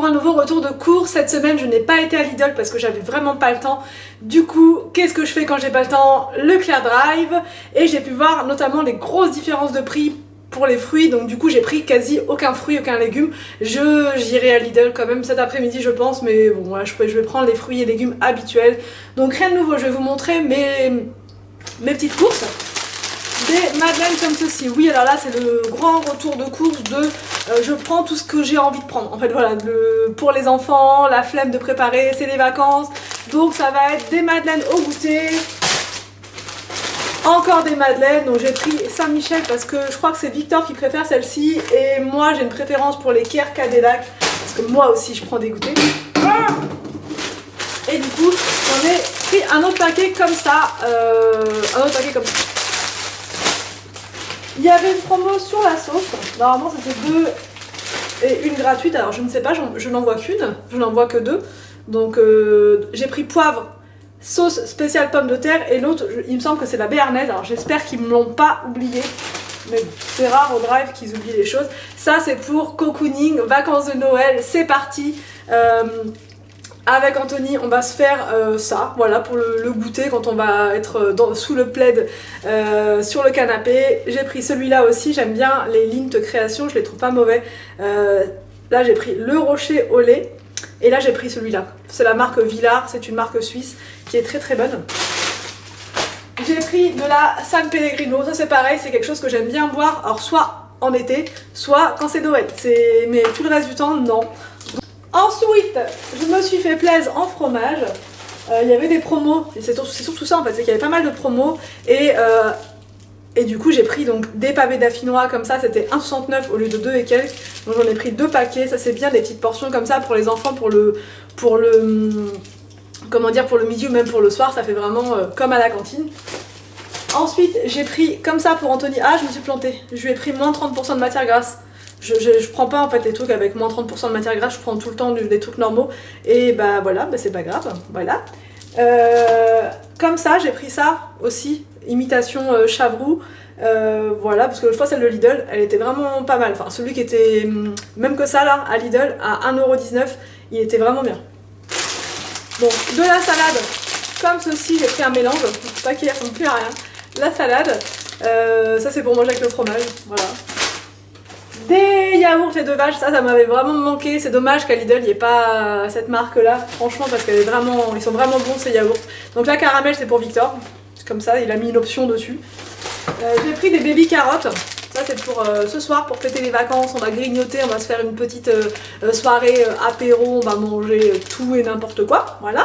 un nouveau retour de cours. Cette semaine je n'ai pas été à Lidl parce que j'avais vraiment pas le temps. Du coup, qu'est-ce que je fais quand j'ai pas le temps? Leclerc Drive. Et j'ai pu voir notamment les grosses différences de prix pour les fruits, donc du coup j'ai pris quasi aucun fruit, aucun légume. J'irai à Lidl quand même cet après-midi je pense, mais bon voilà, je vais prendre les fruits et légumes habituels. Donc rien de nouveau, je vais vous montrer mes petites courses. Des madeleines comme ceci. Oui, alors là c'est le grand retour de course de je prends tout ce que j'ai envie de prendre. En fait voilà, pour les enfants, la flemme de préparer, c'est les vacances. Donc ça va être des madeleines au goûter. Encore des madeleines, donc j'ai pris Saint-Michel parce que je crois que c'est Victor qui préfère celle-ci et moi j'ai une préférence pour les Kier Cadillac parce que moi aussi je prends des goûters. Et du coup j'en ai pris un autre paquet comme ça, Il y avait une promo sur la sauce, normalement c'était 2 et une gratuite, alors je ne sais pas, je n'en vois qu'une, je n'en vois que 2. Donc j'ai pris poivre, sauce spéciale pomme de terre et l'autre, il me semble que c'est la béarnaise. Alors j'espère qu'ils me l'ont pas oublié. Mais bon, c'est rare au drive qu'ils oublient les choses. Ça c'est pour cocooning, vacances de Noël, c'est parti. Avec Anthony, on va se faire ça, voilà, pour le goûter quand on va être sous le plaid sur le canapé. J'ai pris celui-là aussi, j'aime bien les Lindt Création, je les trouve pas mauvais. Là j'ai pris le rocher au lait. Et là j'ai pris celui-là, c'est la marque Villard, c'est une marque suisse qui est très très bonne. J'ai pris de la San Pellegrino, ça c'est pareil, c'est quelque chose que j'aime bien boire, alors soit en été, soit quand c'est Noël, mais tout le reste du temps non. Ensuite, je me suis fait plaisir en fromage, il y avait des promos, et c'est surtout ça en fait, c'est qu'il y avait pas mal de promos, et du coup j'ai pris donc des pavés d'affinois comme ça, c'était 1,69 au lieu de 2 et quelques. Donc j'en ai pris 2 paquets, ça c'est bien des petites portions comme ça pour les enfants, pour le midi ou même pour le soir, ça fait vraiment comme à la cantine. Ensuite j'ai pris comme ça pour Anthony, je me suis plantée, je lui ai pris moins 30% de matière grasse. Je prends pas en fait les trucs avec moins 30% de matière grasse, je prends tout le temps des trucs normaux. Et bah voilà, c'est pas grave, voilà. Comme ça, j'ai pris ça aussi, imitation Chavroux, voilà, parce que je crois celle de Lidl, elle était vraiment pas mal. Enfin, celui qui était, même que ça là, à Lidl, à 1,19 €, il était vraiment bien. Donc, de la salade, comme ceci, j'ai pris un mélange, pas qui ressemble plus à rien. La salade, ça c'est pour manger avec le fromage, voilà. Des yaourts et de vache, ça m'avait vraiment manqué. C'est dommage qu'à Lidl il n'y ait pas cette marque là, franchement, parce qu'elle est vraiment, ils sont vraiment bons ces yaourts. Donc la caramel c'est pour Victor, comme ça il a mis une option dessus. J'ai pris des baby carottes, ça c'est pour ce soir, pour fêter les vacances, on va grignoter, on va se faire une petite soirée apéro, on va manger tout et n'importe quoi, voilà.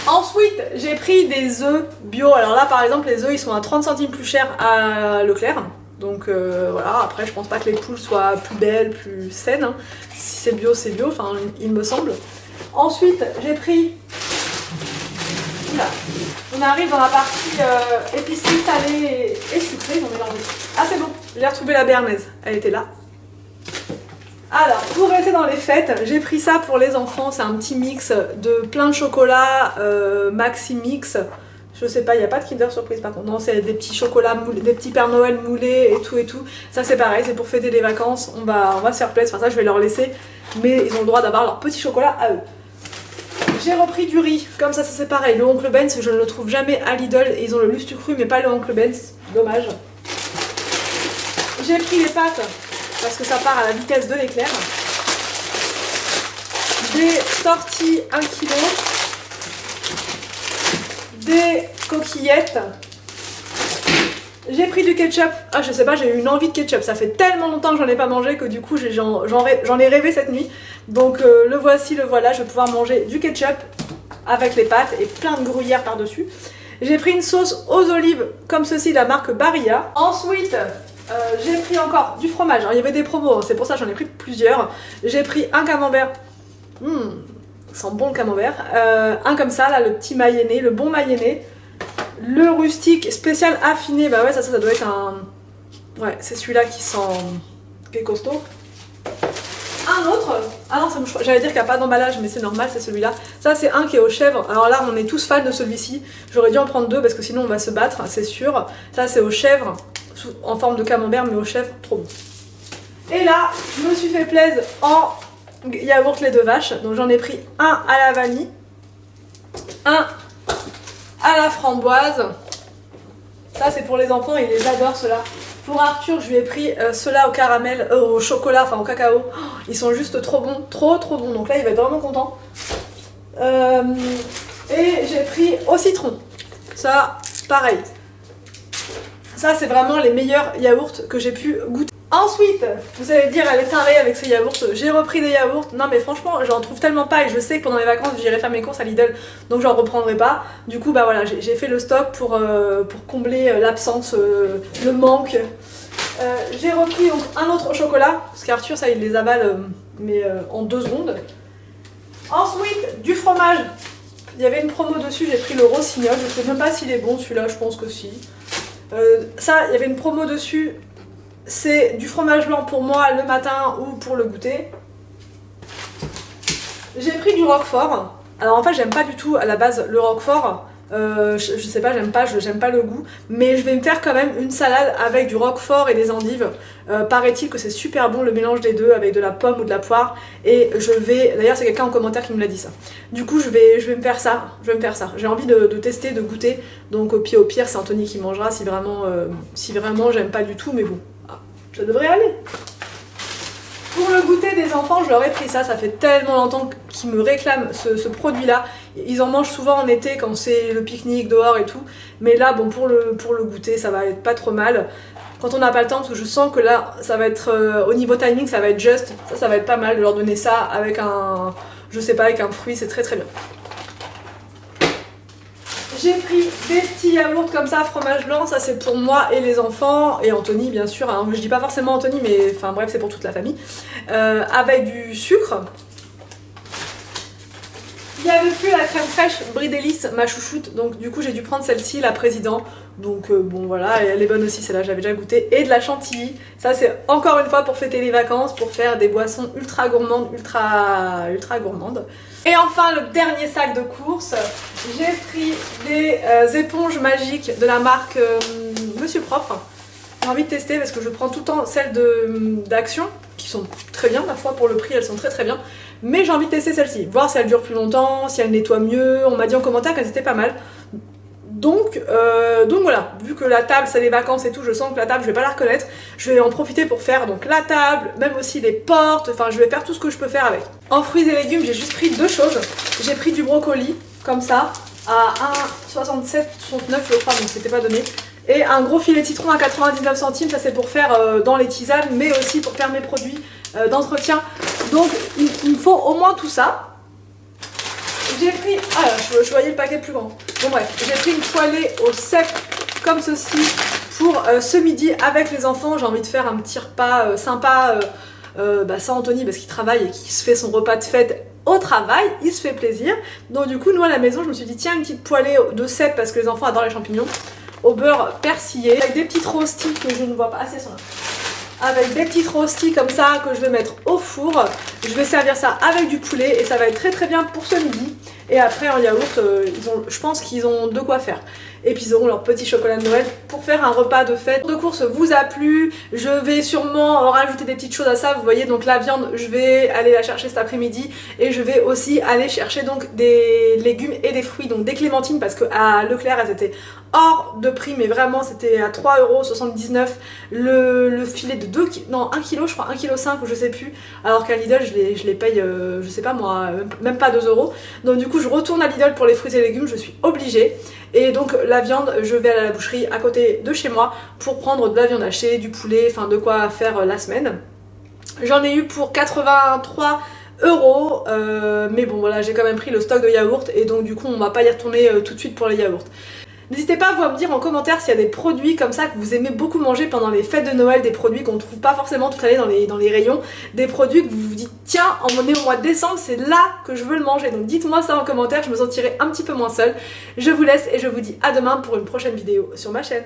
Ensuite j'ai pris des œufs bio, alors là par exemple les œufs ils sont à 30 centimes plus chers à Leclerc. Donc voilà, après je pense pas que les poules soient plus belles, plus saines, hein. Si c'est bio, enfin il me semble. Ensuite j'ai pris, là, on arrive dans la partie épicerie salée et sucrée, ah c'est bon, j'ai retrouvé la béarnaise, elle était là. Alors pour rester dans les fêtes, j'ai pris ça pour les enfants, c'est un petit mix de plein de chocolat, Maxi Mix. Je sais pas, il n'y a pas de Kinder Surprise par contre. Non, c'est des petits chocolats moulés, des petits Père Noël moulés et tout et tout. Ça c'est pareil, c'est pour fêter les vacances. On va se faire plaisir. Enfin ça je vais leur laisser. Mais ils ont le droit d'avoir leur petit chocolat à eux. J'ai repris du riz. Comme ça c'est pareil. Le Oncle Ben's, je ne le trouve jamais à Lidl. Ils ont le Lustu Cru mais pas le Oncle Ben's. Dommage. J'ai pris les pâtes parce que ça part à la vitesse de l'éclair. Des tortilles 1 kg. Des coquillettes. J'ai pris du ketchup. Ah je sais pas, j'ai eu une envie de ketchup. Ça fait tellement longtemps que j'en ai pas mangé que du coup j'en ai rêvé cette nuit. Donc le voici, le voilà. Je vais pouvoir manger du ketchup avec les pâtes et plein de gruyère par dessus. J'ai pris une sauce aux olives comme ceci de la marque Barilla. Ensuite j'ai pris encore du fromage. Alors il y avait des promos, c'est pour ça que j'en ai pris plusieurs. J'ai pris un camembert. Sent bon le camembert. Un comme ça, là, le petit mayonnaise, le bon mayonnaise. Le rustique spécial affiné, bah ouais, ça doit être un... Ouais, c'est celui-là qui est costaud. Un autre, ah non, j'allais dire qu'il n'y a pas d'emballage, mais c'est normal, c'est celui-là. Ça, c'est un qui est aux chèvres. Alors là, on est tous fans de celui-ci. J'aurais dû en prendre 2 parce que sinon on va se battre, c'est sûr. Ça, c'est aux chèvres, en forme de camembert, mais aux chèvres, trop bon. Et là, je me suis fait plaisir en yaourt lait de vache. Donc j'en ai pris un à la vanille, un à la framboise. Ça c'est pour les enfants, ils les adorent ceux-là. Pour Arthur, je lui ai pris ceux-là au caramel, au chocolat, enfin au cacao. Oh, ils sont juste trop bons, trop bons. Donc là, il va être vraiment content. Et j'ai pris au citron. Ça, pareil. Ça, c'est vraiment les meilleurs yaourts que j'ai pu goûter. Ensuite, vous allez dire, elle est tarée avec ces yaourts. J'ai repris des yaourts. Non, mais franchement, j'en trouve tellement pas. Et je sais que pendant les vacances, j'irai faire mes courses à Lidl. Donc, j'en reprendrai pas. Du coup, bah voilà, j'ai fait le stock pour combler l'absence, le manque. J'ai repris donc, un autre au chocolat. Parce qu'Arthur, ça, il les avale, mais en 2 secondes. Ensuite, du fromage. Il y avait une promo dessus. J'ai pris le rossignol. Je sais même pas s'il est bon, celui-là. Je pense que si. Ça, il y avait une promo dessus. C'est du fromage blanc pour moi le matin ou pour le goûter. J'ai pris du roquefort. Alors en fait j'aime pas du tout à la base le roquefort. Je sais pas, j'aime pas le goût. Mais je vais me faire quand même une salade avec du roquefort et des endives. Paraît-il que c'est super bon le mélange des deux avec de la pomme ou de la poire. Et je vais... D'ailleurs c'est quelqu'un en commentaire qui me l'a dit ça. Du coup je vais me faire ça. J'ai envie de tester, de goûter. Donc au pire c'est Anthony qui mangera si vraiment j'aime pas du tout. Mais bon, ça devrait aller. Pour le goûter des enfants, je leur ai pris ça. Ça fait tellement longtemps qu'ils me réclament ce produit-là. Ils en mangent souvent en été quand c'est le pique-nique dehors et tout. Mais là, bon, pour le goûter, ça va être pas trop mal. Quand on n'a pas le temps, parce que je sens que là, ça va être au niveau timing, ça va être juste. Ça va être pas mal de leur donner ça avec un, je sais pas, avec un fruit. C'est très bien. J'ai pris des petits yaourts comme ça, fromage blanc, ça c'est pour moi et les enfants, et Anthony bien sûr, hein. Je dis pas forcément Anthony, mais enfin bref c'est pour toute la famille, avec du sucre. Il n'y avait plus la crème fraîche Brie Délice, ma chouchoute, donc du coup j'ai dû prendre celle-ci, la Président, donc bon voilà, elle est bonne aussi, celle-là j'avais déjà goûté, et de la chantilly, ça c'est encore une fois pour fêter les vacances, pour faire des boissons ultra gourmandes, ultra gourmandes. Et enfin le dernier sac de courses, j'ai pris des éponges magiques de la marque Monsieur Propre. J'ai envie de tester parce que je prends tout le temps celles d'Action, qui sont très bien, ma foi pour le prix elles sont très bien. Mais j'ai envie de tester celle-ci, voir si elle dure plus longtemps, si elle nettoie mieux. On m'a dit en commentaire qu'elles étaient pas mal. Donc voilà, vu que la table c'est les vacances et tout, je sens que la table je vais pas la reconnaître. Je vais en profiter pour faire donc la table, même aussi les portes, enfin je vais faire tout ce que je peux faire avec. En fruits et légumes j'ai juste pris 2 choses. J'ai pris du brocoli, comme ça, à 1,67, 69 je crois, donc c'était pas donné. Et un gros filet de citron à 99 centimes, ça c'est pour faire dans les tisanes, mais aussi pour faire mes produits d'entretien. Donc il me faut au moins tout ça. J'ai pris... Ah, je voyais le paquet plus grand. Bon bref, j'ai pris une poêlée au sec comme ceci pour ce midi avec les enfants. J'ai envie de faire un petit repas sympa sans Anthony parce qu'il travaille et qu'il se fait son repas de fête au travail. Il se fait plaisir. Donc du coup, nous à la maison, je me suis dit tiens, une petite poêlée de cèpe parce que les enfants adorent les champignons. Au beurre persillé. Avec des petites rostis que je ne vois pas assez sur là. Avec des petites rostis comme ça que je vais mettre au four. Je vais servir ça avec du poulet et ça va être très bien pour ce midi. Et après en yaourt, je pense qu'ils ont de quoi faire. Et puis ils auront leur petit chocolat de Noël pour faire un repas de fête. De course vous a plu, je vais sûrement rajouter des petites choses à ça. Vous voyez donc la viande, je vais aller la chercher cet après-midi. Et je vais aussi aller chercher donc des légumes et des fruits, donc des clémentines parce qu'à Leclerc elles étaient hors de prix, mais vraiment c'était à 3,79 € le filet de 1 kg, je crois 1,5 kg ou je sais plus, alors qu'à Lidl je les paye, je sais pas moi, même pas 2 €. Donc du coup je retourne à Lidl pour les fruits et légumes, je suis obligée. Et donc la viande, je vais aller à la boucherie à côté de chez moi pour prendre de la viande hachée, du poulet, enfin de quoi faire la semaine. J'en ai eu pour 83 €, mais bon voilà, j'ai quand même pris le stock de yaourt et donc du coup on va pas y retourner tout de suite pour les yaourts. N'hésitez pas à me dire en commentaire s'il y a des produits comme ça que vous aimez beaucoup manger pendant les fêtes de Noël, des produits qu'on ne trouve pas forcément toute l'année dans les rayons, des produits que vous vous dites tiens, on est au mois de décembre, c'est là que je veux le manger. Donc dites-moi ça en commentaire, je me sentirai un petit peu moins seule. Je vous laisse et je vous dis à demain pour une prochaine vidéo sur ma chaîne.